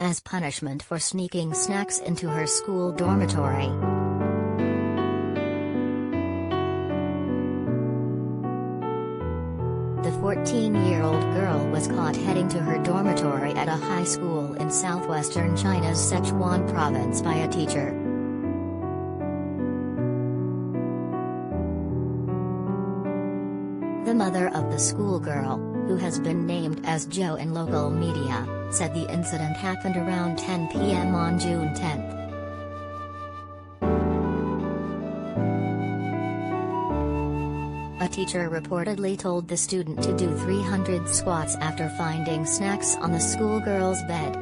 as punishment for sneaking snacks into her school dormitory. The 14-year-old girl was caught heading to her dormitory at a high school in southwestern China's Sichuan province by a teacher. The mother of the schoolgirl, who has been named as Zhou in local media, said the incident happened around 10 p.m. on June 10. A teacher reportedly told the student to do 300 squats after finding snacks on the schoolgirl's bed.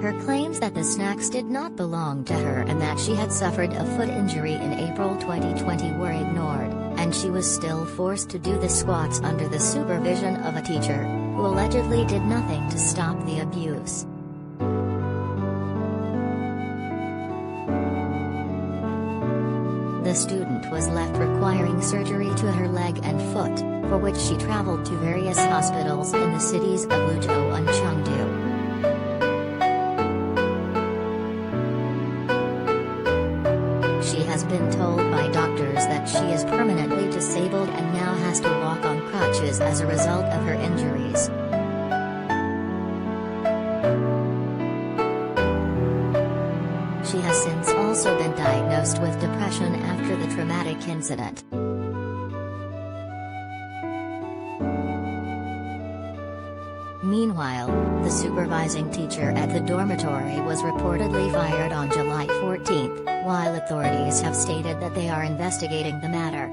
Her claims that the snacks did not belong to her and that she had suffered a foot injury in April 2020 were ignored, and she was still forced to do the squats under the supervision of a teacher, who allegedly did nothing to stop the abuse. The student was left requiring surgery to her leg and foot, for which she traveled to various hospitals in the cities of Zhou and Chengdu. She has been told by doctors that she is permanently disabled and now has to walk on crutches as a result of her injuries. She has since also been diagnosed with depression after the traumatic incident. Meanwhile, the supervising teacher at the dormitory was reportedly fired on July 14, while authorities have stated that they are investigating the matter.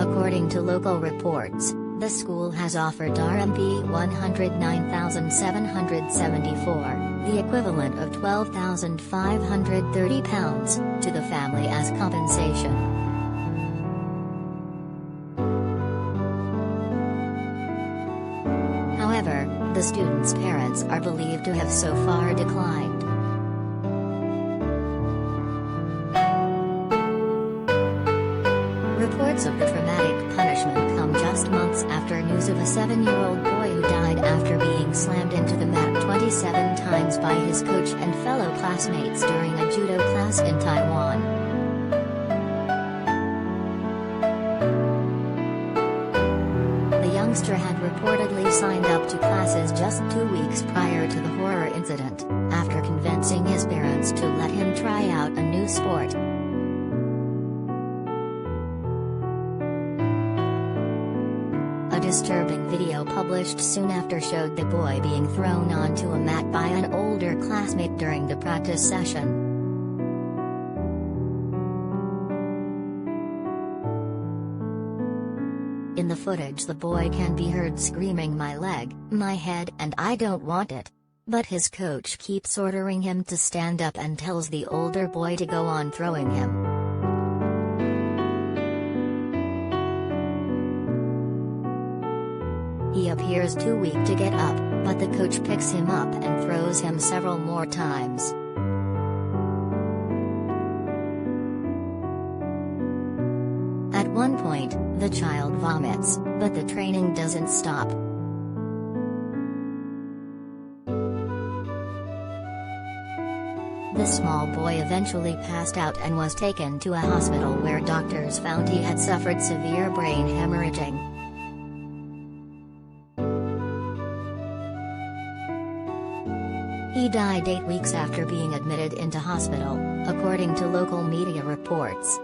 According to local reports, the school has offered RMB 109,774, the equivalent of £12,530, to the family as compensation. However, the student's parents are believed to have so far declined. Reports of the traumatic punishment come just months after news of a 7-year-old boy who died after being slammed into the mat 27 times by his coach and fellow classmates during a judo class in Taiwan. The youngster had reportedly signed up to classes just 2 weeks prior to the horror incident, after convincing his parents to let him try out a new sport. A disturbing video published soon after showed the boy being thrown onto a mat by an older classmate during the practice session. In the footage, the boy can be heard screaming, "My leg, my head, and I don't want it." But his coach keeps ordering him to stand up and tells the older boy to go on throwing him. He appears too weak to get up, but the coach picks him up and throws him several more times. At one point, the child vomits, but the training doesn't stop. The small boy eventually passed out and was taken to a hospital where doctors found he had suffered severe brain hemorrhaging. He died 8 weeks after being admitted into hospital, according to local media reports.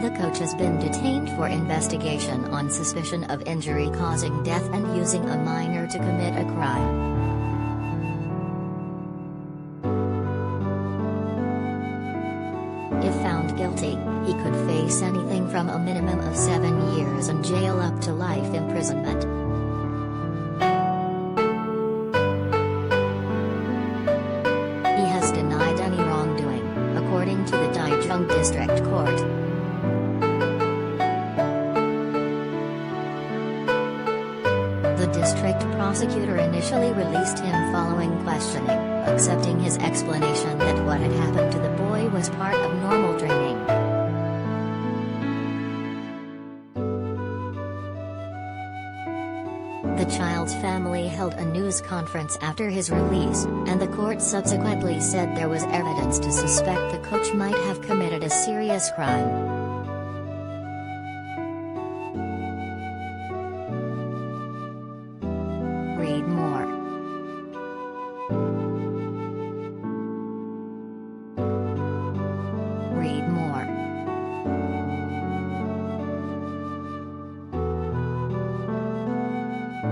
The coach has been detained for investigation on suspicion of injury causing death and using a minor to commit a crime. If found guilty, he could face anything from a minimum of 7 years in jail up to life imprisonment. He has denied any wrongdoing, according to the Taichung District Court. The district prosecutor initially released him following questioning, accepting his explanation that what had happened to the boy was part of normal training. The child's family held a news conference after his release, and the court subsequently said there was evidence to suspect the coach might have committed a serious crime.